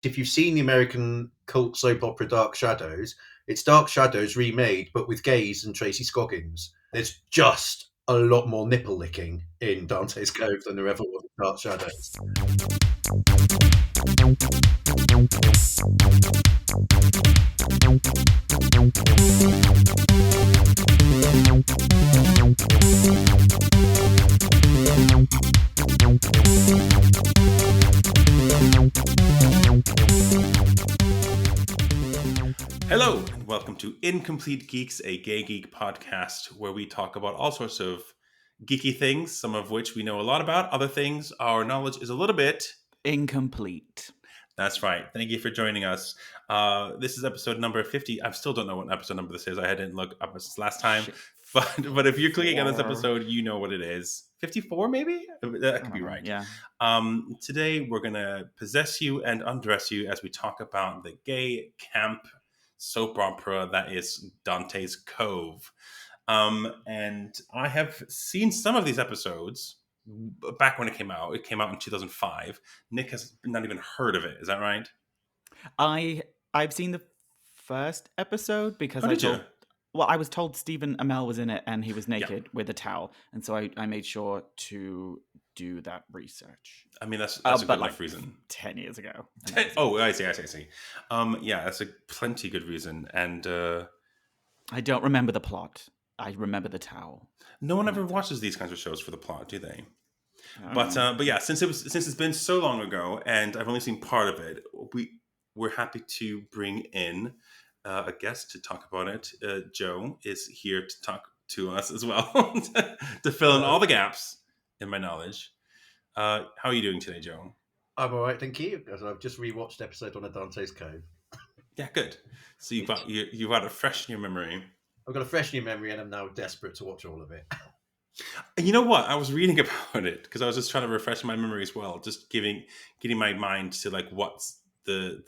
if you've seen the American cult soap opera Dark Shadows, it's Dark Shadows remade, but with gays and Tracy Scoggins. There's just a lot more nipple licking in Dante's Cove than there ever was in Dark Shadows. Hello, and welcome to Incomplete Geeks, a gay geek podcast where we talk about all sorts of geeky things, some of which we know a lot about, other things our knowledge is a little bit incomplete. That's right. Thank you for joining us. This is episode number 50. I still don't know what episode number this is. I didn't look up since last time. But if you're clicking on this episode, you know what it is. 54, maybe? That could be right. Yeah. Today, we're going to possess you and undress you as we talk about the gay camp soap opera that is Dante's Cove. And I have seen some of these episodes back when it came out. It came out in 2005. Nick has not even heard of it. Is that right? I've seen the first episode because I was told Stephen Amell was in it and he was naked with a towel, and so I made sure to do that research. I mean, that's a good enough reason. 10 years ago. I see. Yeah, that's a plenty good reason. And I don't remember the plot. I remember the towel. No one ever watches these kinds of shows for the plot, do they? But yeah, since it's been so long ago, and I've only seen part of it, we're happy to bring in a guest to talk about it. Joe is here to talk to us as well, to fill in all the gaps in my knowledge. How are you doing today, Joe? I'm all right, thank you. I've just rewatched episode 1 of Dante's Cove. Yeah, good. So you've got it fresh in your memory. I've got a fresh new memory, and I'm now desperate to watch all of it. You know what? I was reading about it because I was just trying to refresh my memory as well, just getting my mind to like what's the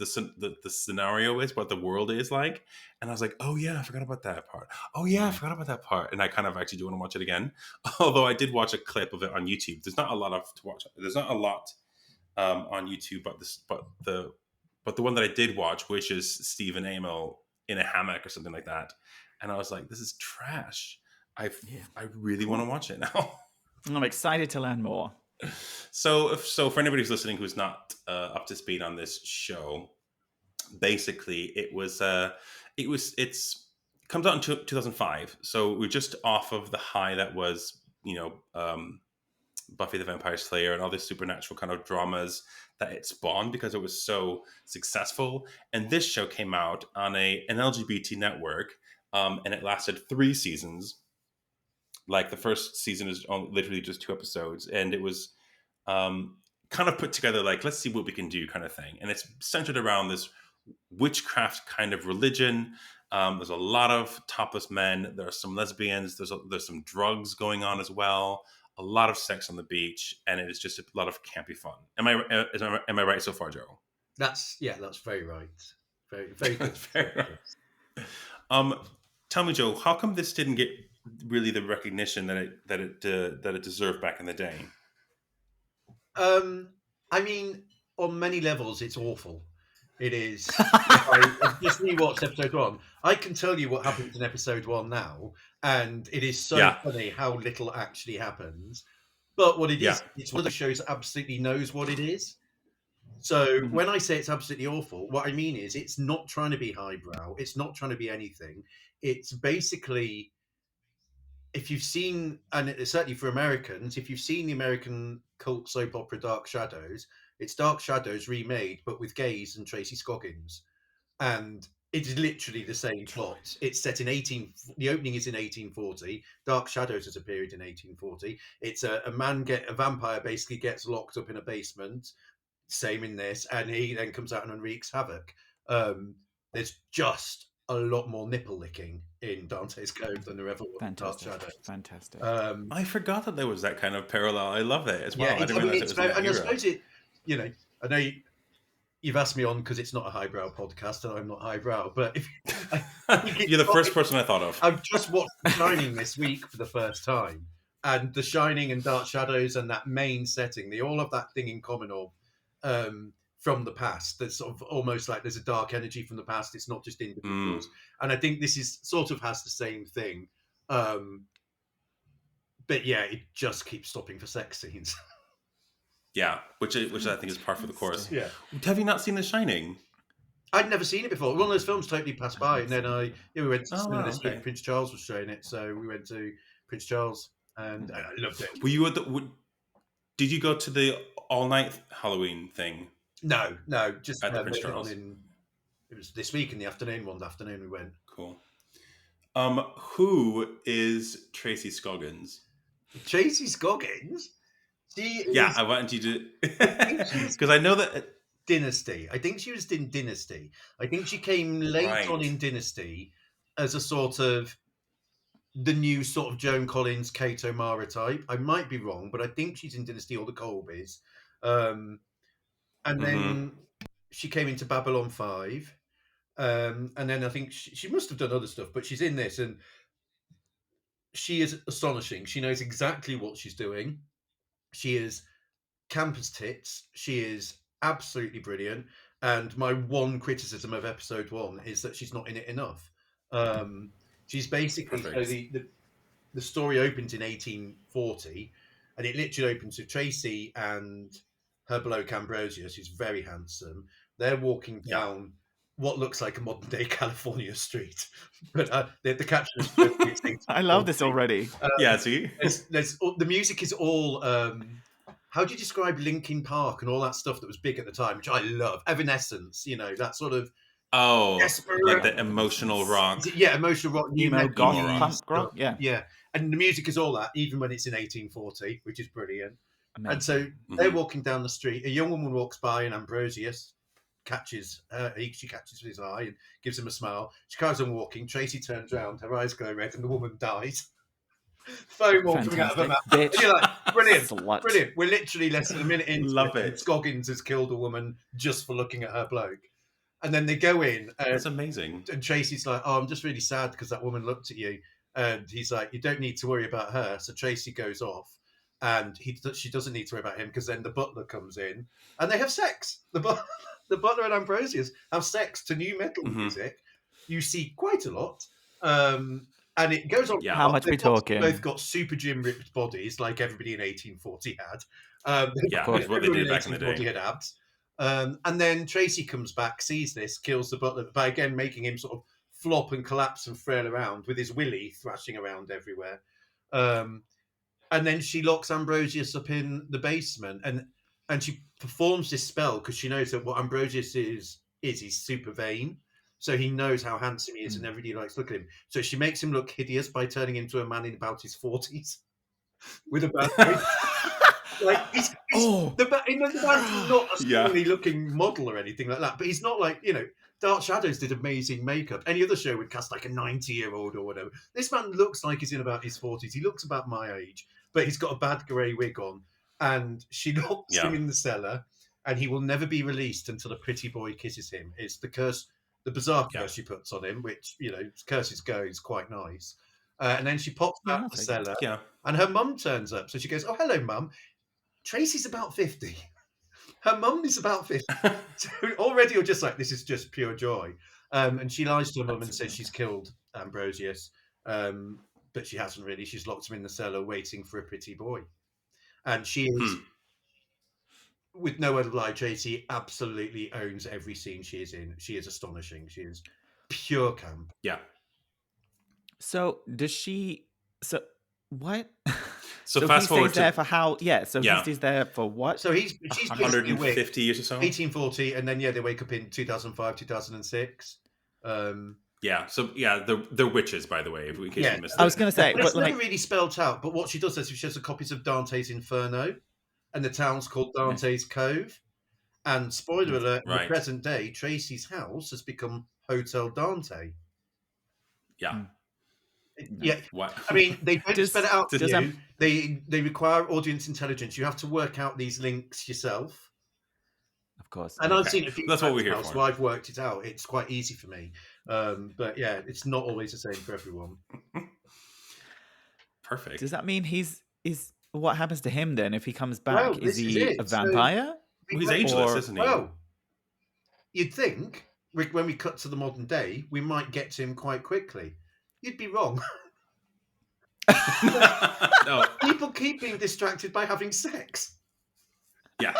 scenario is, what the world is like, and I was like, oh yeah, I forgot about that part. Oh yeah, I forgot about that part, and I kind of actually do want to watch it again. Although I did watch a clip of it on YouTube. There's not a lot to watch. There's not a lot on YouTube, but the one that I did watch, which is Stephen Amell in a hammock or something like that, and I was like, this is trash. I really want to watch it now. I'm excited to learn more. So for anybody who's listening who's not up to speed on this show, basically it comes out in 2005. So we're just off of the high that was, Buffy the Vampire Slayer and all these supernatural kind of dramas that it spawned because it was so successful. And this show came out on an LGBT network, and it lasted 3 seasons. Like the first season is literally just 2 episodes, and it was kind of put together like, let's see what we can do kind of thing. And it's centered around this witchcraft kind of religion. There's a lot of topless men. There are some lesbians. There's some drugs going on as well. A lot of sex on the beach, and it is just a lot of campy fun. Am I right so far, Joe? That's very right. Very, very good. Very right. Tell me, Joe, how come this didn't get really the recognition that it deserved back in the day? I mean, on many levels, it's awful. It is. I just rewatched episode 1. I can tell you what happens in episode 1 now, and it is so funny how little actually happens. But what it is, it's one of the shows that absolutely knows what it is. So when I say it's absolutely awful, what I mean is it's not trying to be highbrow. It's not trying to be anything. It's basically, if you've seen, and it's certainly for Americans, if you've seen the American cult soap opera Dark Shadows, it's Dark Shadows remade, but with gays and Tracy Scoggins. And it's literally the same plot. It's set in the opening is in 1840. Dark Shadows has appeared in 1840. It's a vampire basically gets locked up in a basement. Same in this, and he then comes out and wreaks havoc. There's just a lot more nipple licking in Dante's Cove than there ever was in Dark Shadows. Fantastic. I forgot that there was that kind of parallel. I love it as well. Yeah, I didn't realize it was that era. I suppose it, I know you've asked me on because it's not a highbrow podcast and I'm not highbrow, but you're the first person I thought of. I've just watched The Shining this week for the first time, and The Shining and Dark Shadows and that main setting, they all have that thing in common of from the past. There's sort of almost like there's a dark energy from the past. It's not just individuals. And I think this is sort of has the same thing. But yeah, it just keeps stopping for sex scenes. Yeah, which I think is par for the course. Yeah. Have you not seen The Shining? I'd never seen it before. One of those films totally passed by, and then we went to cinema this week. Okay. Prince Charles was showing it, so we went to Prince Charles, and I loved it. Were you at did you go to the all-night Halloween thing? No, just at the Prince Charles. It was this week in the afternoon. One afternoon we went. Cool. Who is Tracy Scoggins? Tracy Scoggins? I wanted you to because I know that Dynasty. I think she was in Dynasty. I think she came late on in Dynasty as a sort of the new sort of Joan Collins, Kate O'Mara type. I might be wrong, but I think she's in Dynasty or the Cove is. And then she came into Babylon 5. And then I think she must have done other stuff, but she's in this and she is astonishing. She knows exactly what she's doing. She is campus tits. She is absolutely brilliant. And my one criticism of episode 1 is that she's not in it enough. She's basically the story opens in 1840, and it literally opens with Tracy and her bloke Ambrosius, who's very handsome. They're walking down what looks like a modern day California street, but the caption is I love this already. See, there's the music is all. How do you describe Linkin Park and all that stuff that was big at the time, which I love? Evanescence, that sort of like the emotional rock. Emotional rock, emo goth, punk rock, yeah. And the music is all that, even when it's in 1840, which is brilliant. Amazing. And so they're walking down the street. A young woman walks by, and Ambrosius catches her. She catches his eye and gives him a smile. She carries on walking. Tracy turns around, her eyes go red, and the woman dies. Foam all coming out of her mouth. And you're like, brilliant. We're literally less than a minute into Love it. Scoggins has killed a woman just for looking at her bloke. And then they go in. That's amazing. And Tracy's like, I'm just really sad because that woman looked at you. And he's like, you don't need to worry about her. So Tracy goes off. And she doesn't need to worry about him because then the butler comes in. And they have sex. The butler and Ambrosius have sex to new metal music. You see quite a lot. And it goes on. How much we talking? Both got super gym ripped bodies like everybody in 1840 had. Of course, what they did back in the day. Had abs. And then Tracy comes back, sees this, kills the butler by again making him sort of flop and collapse and frail around with his willy thrashing around everywhere. And then she locks Ambrosius up in the basement and she performs this spell because she knows that what Ambrosius is he's super vain. So he knows how handsome he is and everybody likes looking at him. So she makes him look hideous by turning him into a man in about his 40s with a bad face. Like the man's not a scrawny looking model or anything like that, but he's not like, Dark Shadows did amazing makeup. Any other show would cast like a 90-year-old or whatever. This man looks like he's in about his 40s. He looks about my age, but he's got a bad grey wig on. And she locks him in the cellar, and he will never be released until a pretty boy kisses him. It's the curse, the bizarre curse she puts on him, which, curses go is quite nice. And then she pops out the cellar, and her mum turns up. So she goes, "Oh, hello, mum. Tracy's about 50. Her mum is about 50. So already you're just like, this is just pure joy." And she lies to her mum and says she's killed Ambrosius. But she hasn't really. She's locked him in the cellar waiting for a pretty boy. And she is, with no word of lie, Tracy absolutely owns every scene she is in. She is astonishing. She is pure camp. Yeah. So does she... So what? So fast forward stays there for how? Yeah. So he stays there for what? So she's 150 years or so. 1840, and then they wake up in 2005, 2006. Yeah. So they're witches, by the way. In case you missed it. I was going to say, but it's never really spelled out. But what she does is she has copies of Dante's Inferno, and the town's called Dante's Cove. And spoiler alert: in the present day, Tracy's house has become Hotel Dante. Yeah. Yeah, what? I mean, they don't spell it out to you. They require audience intelligence. You have to work out these links yourself. Of course. And I've seen a few. That's what we're here for. So I've worked it out. It's quite easy for me. But yeah, it's not always the same for everyone. Perfect. Does that mean what happens to him then if he comes back? Is he a vampire? He's ageless, isn't he? Well, you'd think when we cut to the modern day, we might get to him quite quickly. You'd be wrong. No. People keep being distracted by having sex. Yeah.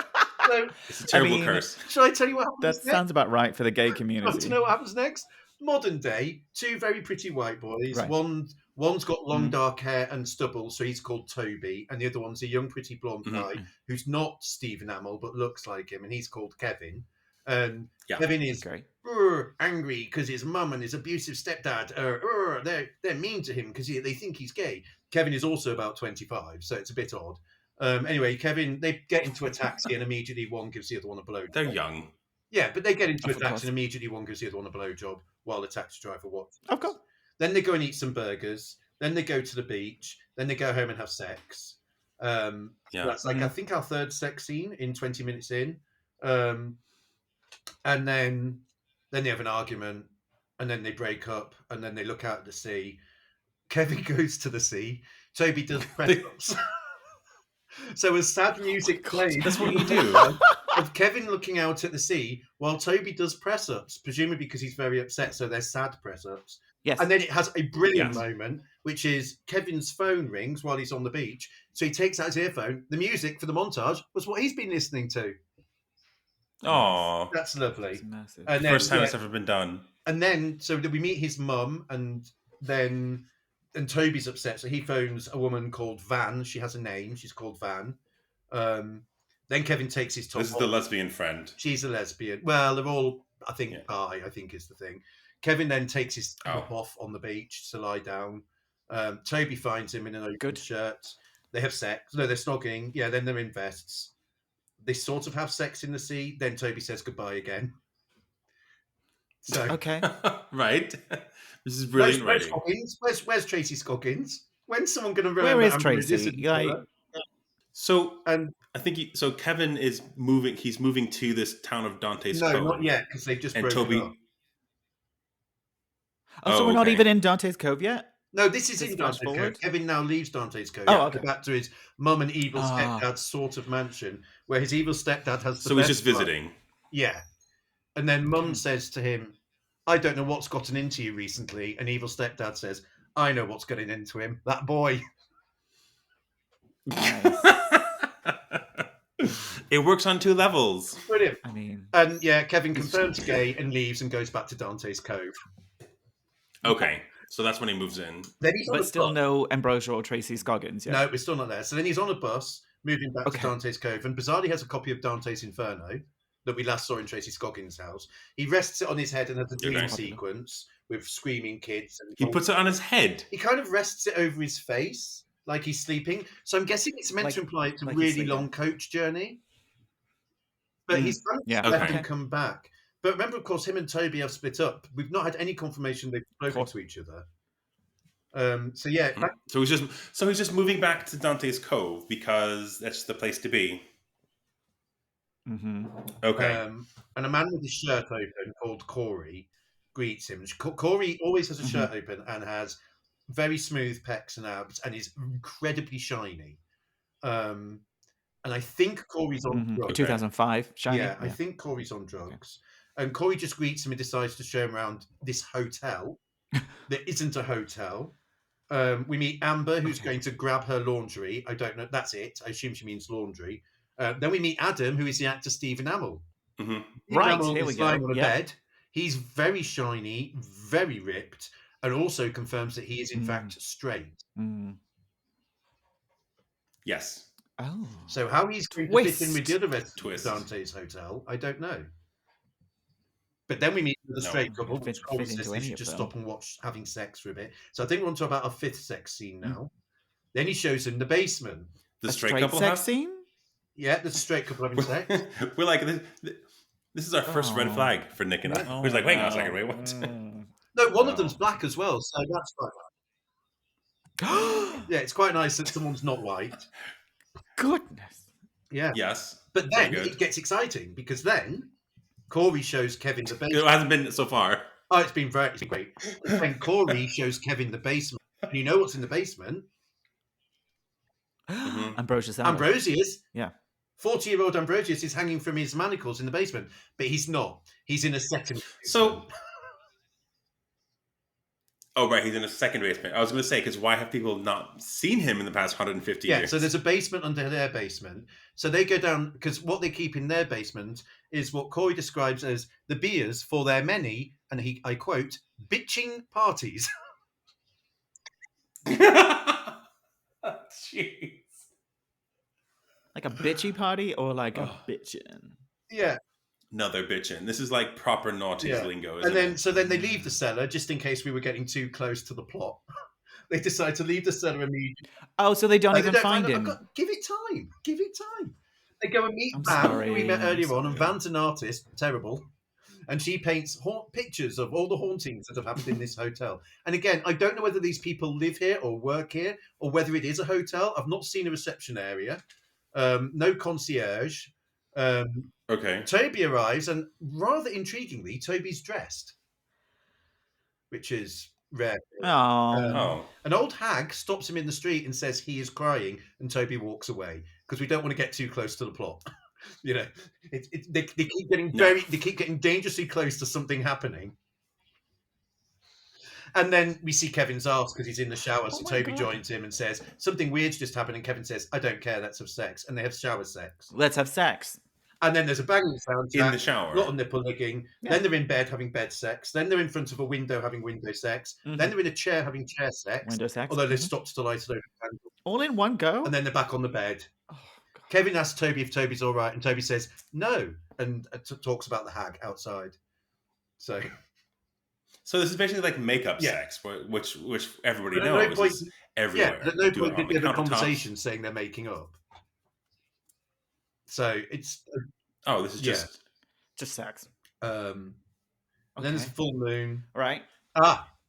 So, It's a terrible curse. Shall I tell you what happens That next? sounds about right for the gay community. Want to know what happens next? Modern day, two very pretty white boys. Right. One's got long dark hair and stubble, so he's called Toby, and the other one's a young pretty blonde guy who's not Stephen Amell but looks like him, and he's called Kevin. Kevin is angry because his mum and his abusive stepdad they're mean to him because they think he's gay. Kevin is also about 25, so it's a bit odd. Anyway, Kevin, they get into a taxi and immediately one gives the other one a blowjob. They're young. Yeah, but they get into a taxi and immediately one gives the other one a blowjob while the taxi driver watches. Of course. Then they go and eat some burgers. Then they go to the beach. Then they go home and have sex. That's like I think our third sex scene in 20 minutes in. And then they have an argument, and then they break up, and then they look out at the sea. Kevin goes to the sea. Toby does press ups. So as sad music plays, that's what you do. Of Kevin looking out at the sea while Toby does press ups, presumably because he's very upset. So they're sad press ups. Yes. And then it has a brilliant moment, which is Kevin's phone rings while he's on the beach. So he takes out his earphone. The music for the montage was what he's been listening to. Oh, that's lovely. And then, first time it's ever been done. And then, so we meet his mum, and Toby's upset. So he phones a woman called Van. She has a name. She's called Van. Then Kevin takes his top off. This is the lesbian friend. She's a lesbian. Well, they're all, I think, bi, I think is the thing. Kevin then takes his top off on the beach to lie down. Toby finds him in an open shirt. They have sex. No, they're snogging. Yeah, then they're in vests. They sort of have sex in the sea. Then Toby says goodbye again. So okay, right. This is brilliant. Where's Tracy Scoggins? When's someone going to remember? Where is Tracy? So, and I think Kevin is moving. He's moving to this town of Dante's Cove. No, not yet, because they've just broken Toby. up. So we're not even in Dante's Cove yet? No, this is in Dante's Cove. Kevin now leaves Dante's Cove. Okay. Back to his mum and evil stepdad's sort of mansion, where his evil stepdad has the So he's just visiting. Yeah. And then mum says to him, I don't know what's gotten into you recently. And evil stepdad says, I know what's getting into him. That boy. Nice. It works on two levels. Brilliant. I mean, and Kevin confirms gay and leaves and goes back to Dante's Cove. Okay, so that's when he moves in. Then he's but still no Ambrosia or Tracy Scoggins. Yeah? No, we're still not there. So then he's on a bus moving back to Dante's Cove, and bizarrely has a copy of Dante's Inferno that we last saw in Tracy Scoggins' house. He rests it on his head and has a dream sequence with screaming kids. And he puts it on his head. He kind of rests it over his face, like he's sleeping. So I'm guessing it's meant to imply it's a really long coach journey. But he's let him come back. But remember, of course, him and Toby have split up. We've not had any confirmation they've spoken to each other. So he's just moving back to Dante's Cove because that's the place to be. Mm-hmm. Okay. And a man with his shirt open called Corey greets him. Corey always has a shirt open and has very smooth pecs and abs and is incredibly shiny. And I think Corey's on drugs. 2005, shiny. Yeah, I think Corey's on drugs. And Corey just greets him and decides to show him around this hotel that isn't a hotel. We meet Amber, who's going to grab her laundry. I don't know. That's it. I assume she means laundry. Then we meet Adam, who is the actor Stephen Amell. Mm-hmm. Right, Amell here we is lying go. on a bed. He's very shiny, very ripped, and also confirms that he is in fact straight. Yes. Oh. So how he's going to fit in with the other residents of Dante's hotel, I don't know. But then we meet the straight couple, which Corey says they should just stop and watch having sex for a bit. So I think we're on to about our fifth sex scene now. Then he shows him the basement. The straight couple sex scene? Yeah, there's a straight couple having sex. We're like, this is our first red flag for Nick and I. We're like, wait a second, wait, what? No, one of them's black as well, so that's quite nice. Yeah, it's quite nice that someone's not white. Goodness. Yeah. Yes. But then it gets exciting because then Corey shows Kevin the basement. It hasn't been so far. Oh, it's been great. Then Corey shows Kevin the basement. And you know what's in the basement? Ambrosius. Ambrosius. Yeah. 40-year-old Ambrosius is hanging from his manacles in the basement, but he's not. He's in a second basement. So, oh, right, he's in a second basement. I was going to say, because why have people not seen him in the past 150 years? So there's a basement under their basement. So they go down, because what they keep in their basement is what Corey describes as the beers for their many, and I quote, bitching parties. Jeez. Like a bitchy party or like a bitchin'? Yeah. No, they're bitching. This is like proper naughties lingo, isn't and then it? So then they leave the cellar just in case we were getting too close to the plot. They decide to leave the cellar immediately. Oh, so they don't even find him. Give it time. Give it time. They go and meet Van, who we met earlier on, and Van's an artist, terrible. And she paints pictures of all the hauntings that have happened in this hotel. And again, I don't know whether these people live here or work here, or whether it is a hotel. I've not seen a reception area. No concierge. Okay. Toby arrives, and rather intriguingly, Toby's dressed, which is rare. An old hag stops him in the street and says he is crying, and Toby walks away because we don't want to get too close to the plot. You know, they keep getting they keep getting dangerously close to something happening. And then we see Kevin's ass because he's in the shower. So Toby joins him and says, something weird's just happened. And Kevin says, I don't care, let's have sex. And they have shower sex. Let's have sex. And then there's a banging sound in the shower. A lot of nipple licking. Yeah. Then they're in bed having bed sex. Then they're in front of a window having window sex. Mm-hmm. Then they're in a chair having chair sex. Window sex. Although they stopped to light it over the candle. All in one go? And then they're back on the bed. Oh, Kevin asks Toby if Toby's all right. And Toby says, no. And talks about the hag outside. So this is basically like makeup sex, which everybody knows is everywhere. Yeah, at no point did they have a conversation saying they're making up. So it's... this is just sex. And then there's a full moon. Right.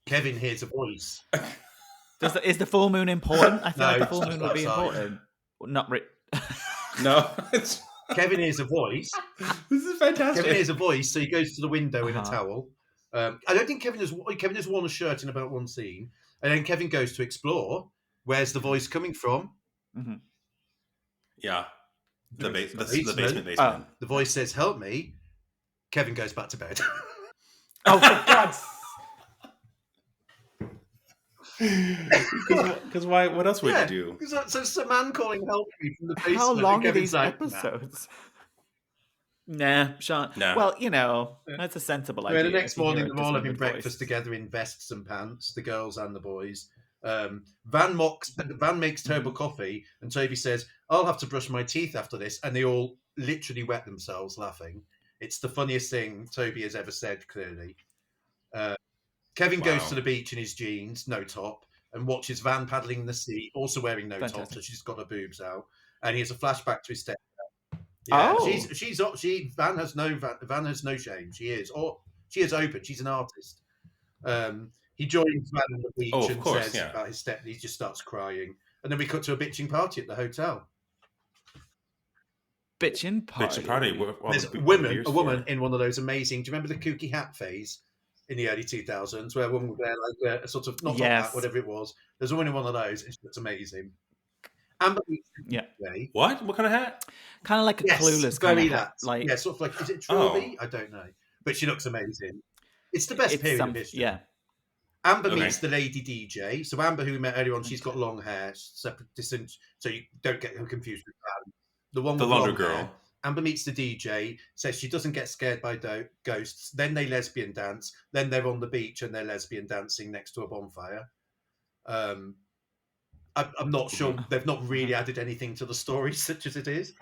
Kevin hears a voice. Is the full moon important? I feel like the full moon would be important. Not No. Kevin hears a voice. This is fantastic. Kevin hears a voice, so he goes to the window in a towel. I don't think Kevin has worn a shirt in about one scene. And then Kevin goes to explore. Where's the voice coming from? Mm-hmm. Yeah. The basement. The voice says, help me. Kevin goes back to bed. Oh, for God's... Because why? What else would you do? So it's a man calling help me from the basement. How long are these episodes? Nah, Sean. Nah. Well, that's a sensible idea. The next morning, they're all having breakfast together in vests and pants, the girls and the boys. Van makes terrible coffee, and Toby says, I'll have to brush my teeth after this. And they all literally wet themselves laughing. It's the funniest thing Toby has ever said, clearly. Kevin goes to the beach in his jeans, no top, and watches Van paddling in the sea, also wearing no top, so she's got her boobs out. And he has a flashback to his stepdad. Yeah, Van has no shame. She is open. She's an artist. He joins Van on the beach and says about his stepdad. He just starts crying, and then we cut to a bitching party at the hotel. Bitching party. There's a woman in one of those amazing. Do you remember the kooky hat phase in the early 2000s, where a woman would wear like a sort of not hat, whatever it was? There's a woman in one of those. It's amazing. Amber meets the DJ. What kind of hat? Kind of like a Clueless kind of hat. Like sort of like, is it Trilby? I don't know, but she looks amazing. It's the best period of history. Yeah. Amber meets the lady DJ. So Amber, who we met earlier on, she's got long hair, separate, distant, so you don't get her confused with Van. The one with the longer girl. Hair. Amber meets the DJ, says she doesn't get scared by ghosts. Then they lesbian dance. Then they're on the beach and they're lesbian dancing next to a bonfire. I'm not sure. They've not really added anything to the story, such as it is.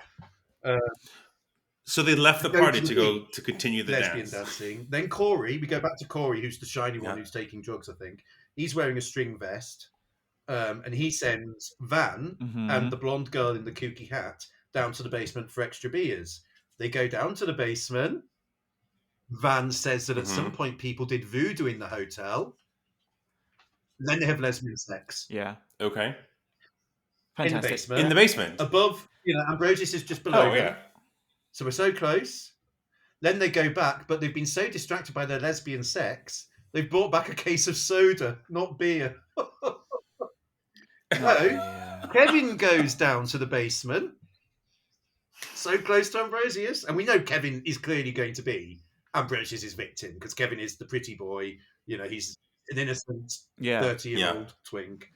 So they left the party to continue the lesbian dancing. Then Corey, we go back to Corey, who's the shiny one who's taking drugs, I think. He's wearing a string vest. And he sends Van and the blonde girl in the kooky hat down to the basement for extra beers. They go down to the basement. Van says that at some point people did voodoo in the hotel. And then they have lesbian sex. Yeah. Okay. Fantastic. In the basement. Above, Ambrosius is just below them. So we're so close. Then they go back, but they've been so distracted by their lesbian sex, they've brought back a case of soda, not beer. Kevin goes down to the basement. So close to Ambrosius. And we know Kevin is clearly going to be Ambrosius is victim because Kevin is the pretty boy. He's an innocent 30-year-old twink.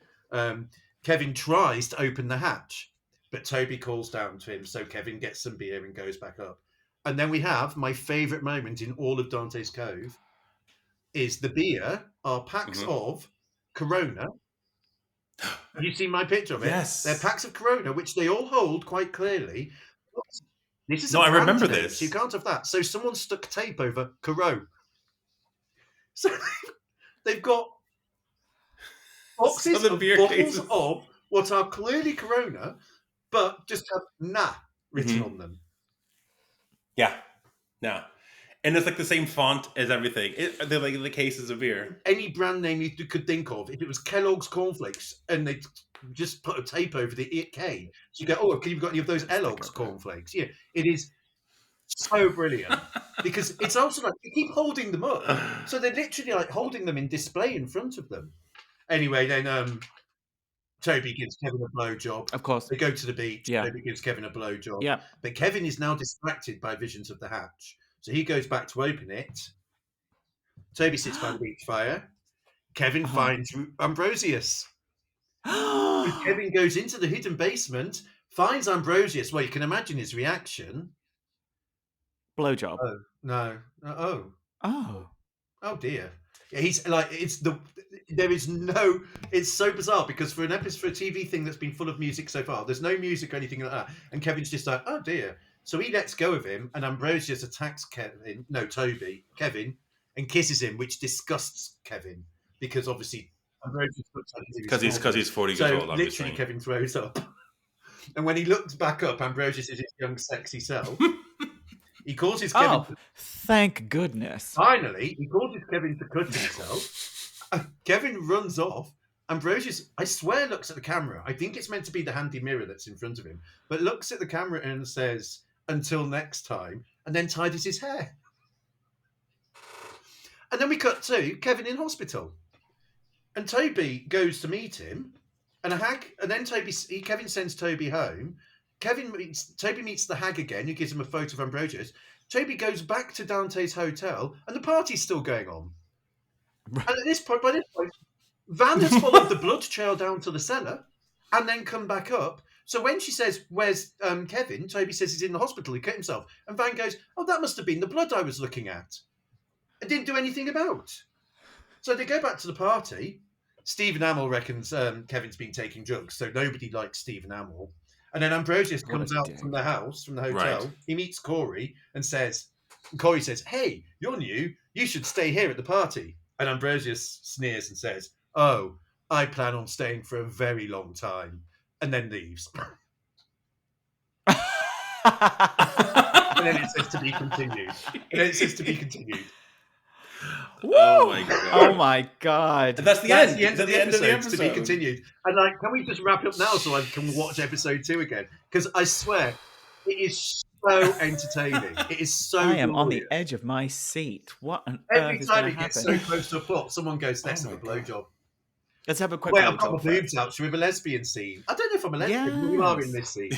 Kevin tries to open the hatch, but Toby calls down to him, so Kevin gets some beer and goes back up. And then we have my favourite moment in all of Dante's Cove is the beer are packs of Corona. Have you seen my picture of it? Yes. They're packs of Corona, which they all hold quite clearly. This is I remember this. So you can't have that. So someone stuck tape over Corona. So they've got boxes of bottles of what are clearly Corona, but just have "nah" written on them. Yeah, nah. And it's like the same font as everything. They're like the cases of beer. Any brand name you could think of. If it was Kellogg's cornflakes and they just put a tape over the K, so you go, "Oh, have you got any of those Kellogg's cornflakes?" Yeah, it is so brilliant because it's also like you keep holding them up, so they're literally like holding them in display in front of them. Anyway, then Toby gives Kevin a blowjob. Of course, they go to the beach. Toby gives Kevin a blowjob. But Kevin is now distracted by visions of the hatch, so he goes back to open it. Toby sits by the beach fire. Kevin finds Ambrosius. Kevin goes into the hidden basement, finds Ambrosius. Well, you can imagine his reaction. Blowjob. Oh no! Oh dear! He's like there is no. It's so bizarre because for a TV thing that's been full of music so far, there's no music or anything like that, and Kevin's just like, oh dear. So he lets go of him, and Ambrosius attacks Kevin, and kisses him, which disgusts Kevin because obviously Ambrosius looks like he's 40 years old. Obviously. Literally, Kevin throws up, and when he looks back up, Ambrosius is his young, sexy self. He causes Kevin. Oh, thank goodness! Finally, he causes Kevin to cut himself. Kevin runs off. Ambrosius, I swear, looks at the camera. I think it's meant to be the handy mirror that's in front of him, but looks at the camera and says, "Until next time," and then tidies his hair. And then we cut to Kevin in hospital, and Toby goes to meet him, and then Kevin sends Toby home. Toby meets the hag again, who gives him a photo of Ambrosius. Toby goes back to Dante's hotel, and the party's still going on. And by this point, Van has followed the blood trail down to the cellar, and then come back up. So when she says, "Where's Kevin?" Toby says he's in the hospital. He cut himself, and Van goes, "Oh, that must have been the blood I was looking at. I didn't do anything about." So they go back to the party. Stephen Amell reckons Kevin's been taking drugs, so nobody likes Stephen Amell. And then Ambrosius comes out from the hotel. Right. He meets Corey and Corey says, "Hey, you're new. You should stay here at the party." And Ambrosius sneers and says, "Oh, I plan on staying for a very long time," and then leaves. And then it says to be continued. Oh my god! And that's the end. The end of the episode. To be continued. And can we just wrap up now so I can watch episode 2 again? Because I swear, it is so entertaining. It is so. I am on the edge of my seat. What on Every earth is time going it to gets happen? so close to a plot, someone goes, "Let's have a blowjob." Let's have a quick. Wait, I've got my boobs out. Should we have a lesbian scene? I don't know if I'm a lesbian. But we are in this scene.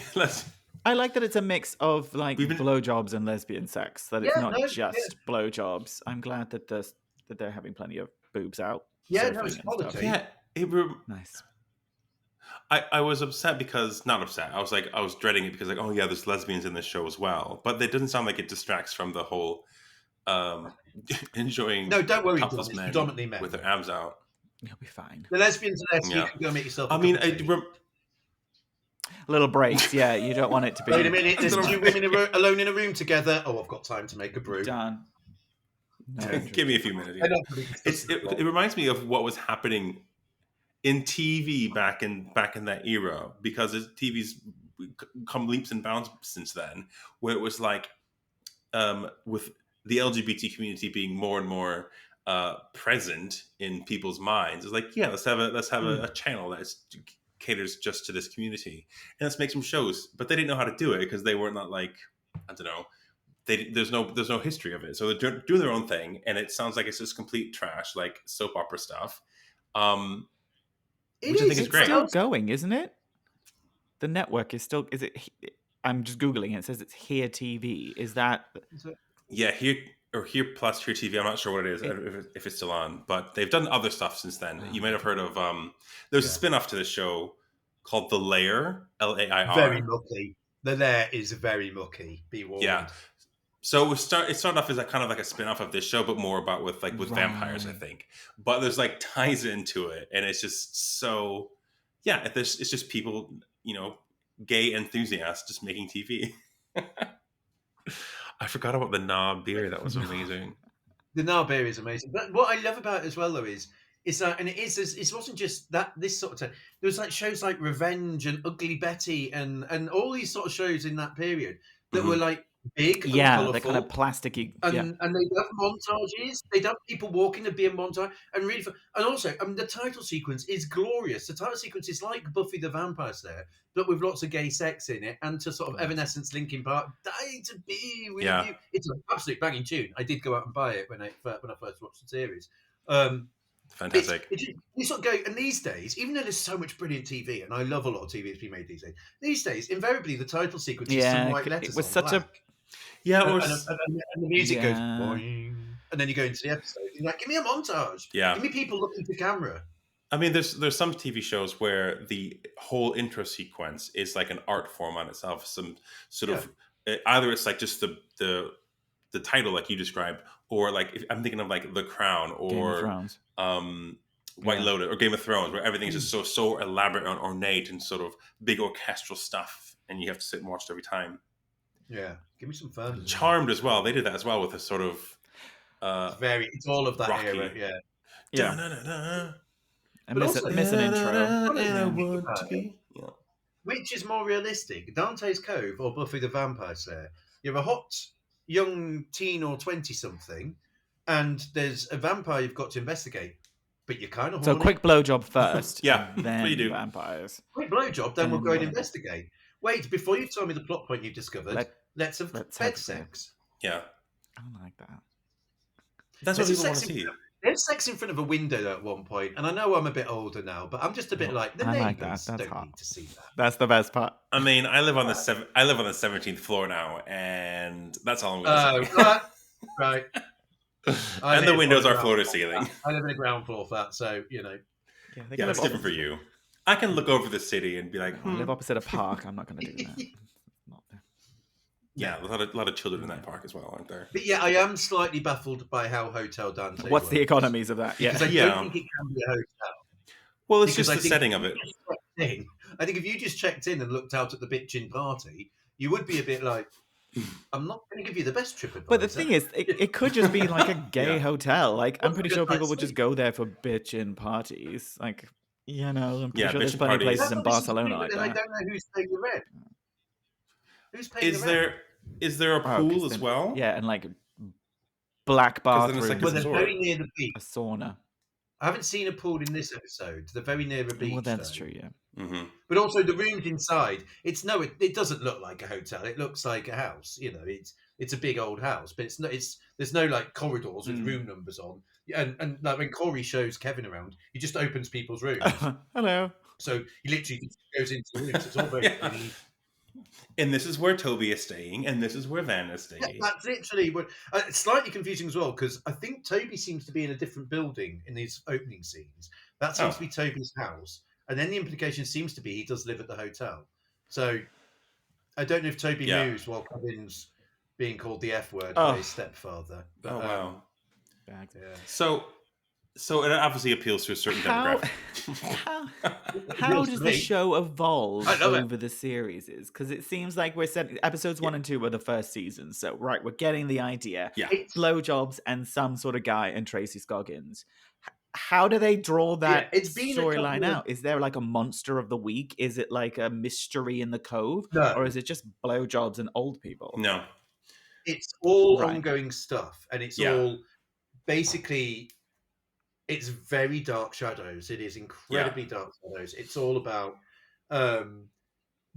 I like that it's a mix of blowjobs and lesbian sex. That it's not just blowjobs. I'm glad that they're having plenty of boobs out. Yeah, no, it's quality. Yeah, nice. I was upset because not upset. I was dreading it because oh yeah, there's lesbians in this show as well. But it doesn't sound like it distracts from the whole enjoying. No, don't worry, topless it's men predominantly men with their abs out. You'll be fine. The lesbians are there, so you can go make yourself. Little breaks, yeah. You don't want it to be. Wait a minute. There's 2 women alone in a room together. Oh, I've got time to make a brew. Done. No, give me a few minutes. It reminds me of what was happening in TV back in that era, because TV's come leaps and bounds since then, where it was like with the LGBT community being more and more present in people's minds. It's like, yeah, let's have a channel that caters just to this community, and let's make some shows. But they didn't know how to do it because they were not like, I don't know. There's no history of it, so they're doing their own thing, and it sounds like it's just complete trash, like soap opera stuff. Which I think is great. It's still going, isn't it? The network is still. Is it? I'm just googling it. It says it's Here TV. Is that? Yeah, here or Here Plus Here TV. I'm not sure what it is if it's still on, but they've done other stuff since then. You might have heard of. There's a spin-off to this show called The Lair, Lair. Very mucky. The Lair is very mucky. Be warned. Yeah. So it started off as kind of like a spin-off of this show, but more about with vampires, I think. But there's like ties into it, and it's just so it's just people, gay enthusiasts just making TV. I forgot about the Knob beer. That was amazing. The Knob beer is amazing. But what I love about it as well, though, is that, and it wasn't just that this sort of time. There was like shows like Revenge and Ugly Betty and all these sort of shows in that period that were like big, and colourful, they're kind of plasticky, and they'd have montages. They'd have people walking. There'd be a montage, and really, and also, the title sequence is glorious. The title sequence is like Buffy the Vampire Slayer, but with lots of gay sex in it, and to sort of Evanescence, Linkin Park, Die to Be with You. It's an absolute banging tune. I did go out and buy it when I first watched the series. Fantastic. You sort of go, and these days, even though there's so much brilliant TV, and I love a lot of TV that's been made these days, invariably the title sequence is some white letters. It was such black. And the music goes boing, and then you go into the episode. And you're like, give me a montage. Give me people looking to camera. I mean, there's some TV shows where the whole intro sequence is like an art form on itself. Some sort of either it's like just the title like you described, or like I'm thinking of like The Crown or Game of Thrones. White Lotus or Game of Thrones, where everything is just so elaborate and ornate and sort of big orchestral stuff, and you have to sit and watch it every time. Yeah, give me some fun. Charmed as well. They did that as well with a sort of it's all of that rocky. Era. I miss an intro. Which is more realistic, Dante's Cove or Buffy the Vampire Slayer? You have a hot young teen or 20-something, and there's a vampire you've got to investigate, but you're kind of horny. So quick blowjob first. Then you do. Vampires. Quick blowjob, then we'll go and investigate. Wait, before you tell me the plot point you've discovered, let's have bed sex. Yeah. I like that. That's what people want to see. There's sex in front of a window at one point, and I know I'm a bit older now, but I'm just a bit like, the neighbours don't need to see that. That's the best part. I mean, I live on the 17th floor now, and that's all I'm going to say. Right. And the windows are floor to ceiling. I live in a ground floor flat, so, Yeah, it's different for you. I can look over the city and be like, I live opposite a park. I'm not going to do that. Yeah, a lot of children in that park as well, aren't there? But yeah, I am slightly baffled by how Hotel Dante What's works. The economies of that? Because I don't think it can be a hotel. Well, it's just the setting of it. I think if you just checked in and looked out at the bitchin party, you would be a bit like, I'm not going to give you the best trip. But the thing is, it could just be like a gay hotel. Like, I'm pretty sure people would just go there for bitchin parties. Like, I'm pretty sure there's plenty of places in Barcelona like that. I don't know who's paying the rent. Who's paying the rent? Is there a pool as well? Yeah, and like black bathrooms. Well, they're very near the beach. A sauna. I haven't seen a pool in this episode. They're very near a beach. Well, that's true, yeah. Mm-hmm. But also the rooms inside. It doesn't look like a hotel. It looks like a house. It's a big old house, but it's not. There's no like corridors with room numbers on. And like when Corey shows Kevin around, he just opens people's rooms. Hello. So he literally just goes into the rooms. It's all very pretty. And this is where Toby is staying, and this is where Van is staying. Yeah, that's literally what. It's slightly confusing as well because I think Toby seems to be in a different building in these opening scenes. That seems to be Toby's house, and then the implication seems to be he does live at the hotel. So I don't know if Toby moves while Kevin's being called the F word by his stepfather. But, wow! Yeah. So it obviously appeals to a certain demographic. How does the show evolve over the series? Because it seems like we're set. Episodes 1 and 2 were the first season, so we're getting the idea. Yeah, blowjobs and some sort of guy and Tracy Scoggins. How do they draw that storyline out? Is there like a monster of the week? Is it like a mystery in the Cove, or is it just blowjobs and old people? No, it's all ongoing stuff, and it's all basically. It's very dark shadows. It is incredibly dark shadows. It's all about,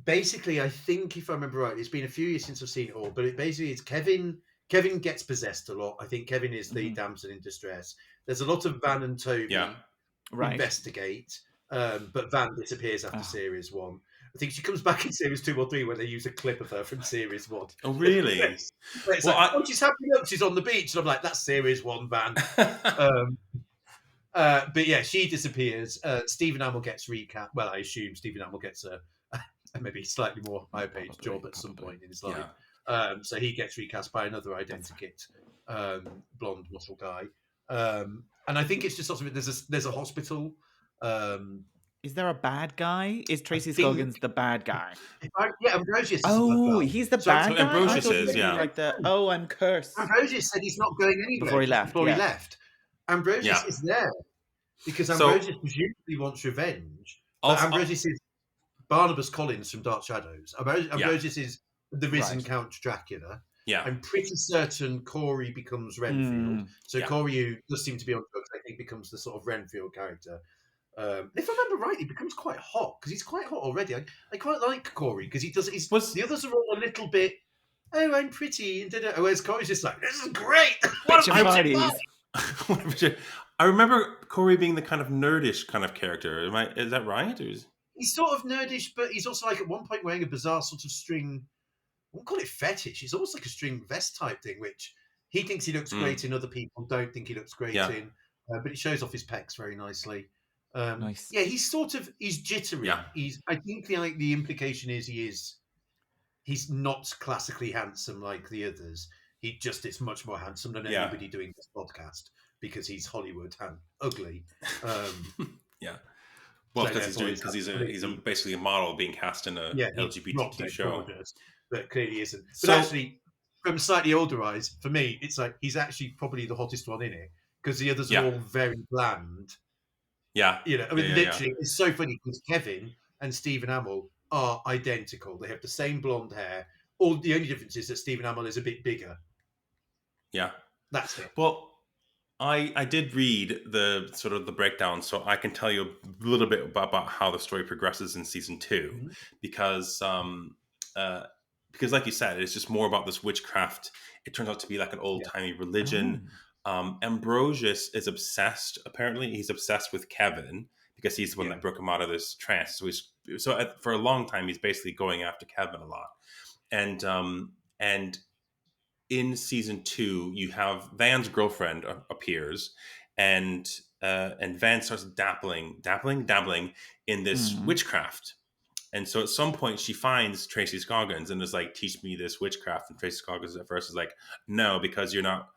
basically, I think if I remember right, it's been a few years since I've seen it all, but it's Kevin. Kevin gets possessed a lot. I think Kevin is the damsel in distress. There's a lot of Van and Toby investigate, but Van disappears after series 1. think she comes back in series 2 or 3 when they use a clip of her from series 1. Oh, really? It's like, she's happy up, she's on the beach. And I'm like, that's series 1, Van. But yeah, she disappears. Stephen Amell gets recast. Well, I assume Stephen Amell gets a maybe slightly more high-paid job at some point in his life. So he gets recast by another identikit blonde muscle guy. And I think it's just sort of there's a hospital. Is there a bad guy? Is Tracy Scoggins the bad guy? Ambrosius. Oh, he's the bad guy. Ambrosius is, like I'm cursed. Ambrosius said he's not going anywhere before he left. Ambrosius is there because Ambrosius presumably wants revenge. But Ambrosius is Barnabas Collins from Dark Shadows. Ambrosius is the risen Count Dracula. Yeah, I'm pretty certain Corey becomes Renfield. So Corey, who does seem to be on drugs, I think becomes the sort of Renfield character. If I remember right, he becomes quite hot because he's quite hot already. I quite like Corey because he does. The others are all a little bit. Oh, I'm pretty. Whereas Corey's just like, this is great. Bitchin' parties. I remember Corey being the kind of nerdish kind of character. Is that right? He's sort of nerdish, but he's also like at one point wearing a bizarre sort of string. I won't call it fetish. It's almost like a string vest type thing, which he thinks he looks great in. Other people don't think he looks great in. But it shows off his pecs very nicely. Nice. Yeah, he's jittery. Yeah. I think the implication is he's not classically handsome like the others. He just is much more handsome than anybody doing this podcast because he's Hollywood and ugly. Well, because he's basically a model being cast in a LGBT show, gorgeous, but clearly isn't. But actually, from slightly older eyes, for me, it's like he's actually probably the hottest one in it because the others are all very bland. Yeah, literally, it's so funny because Kevin and Stephen Amell are identical. They have the same blonde hair. The only difference is that Stephen Amell is a bit bigger. Yeah, that's it. Well, I did read the sort of the breakdown, so I can tell you a little bit about how the story progresses in season 2, because like you said, it's just more about this witchcraft. It turns out to be like an old timey religion. Ambrosius is obsessed. Apparently, he's obsessed with Kevin because he's the one that broke him out of this trance. So for a long time, he's basically going after Kevin a lot, and in season 2, you have Van's girlfriend appears, and Van starts dabbling in this witchcraft. And so at some point she finds Tracy Scoggins and is like, teach me this witchcraft. And Tracy Scoggins at first is like, no, because you're not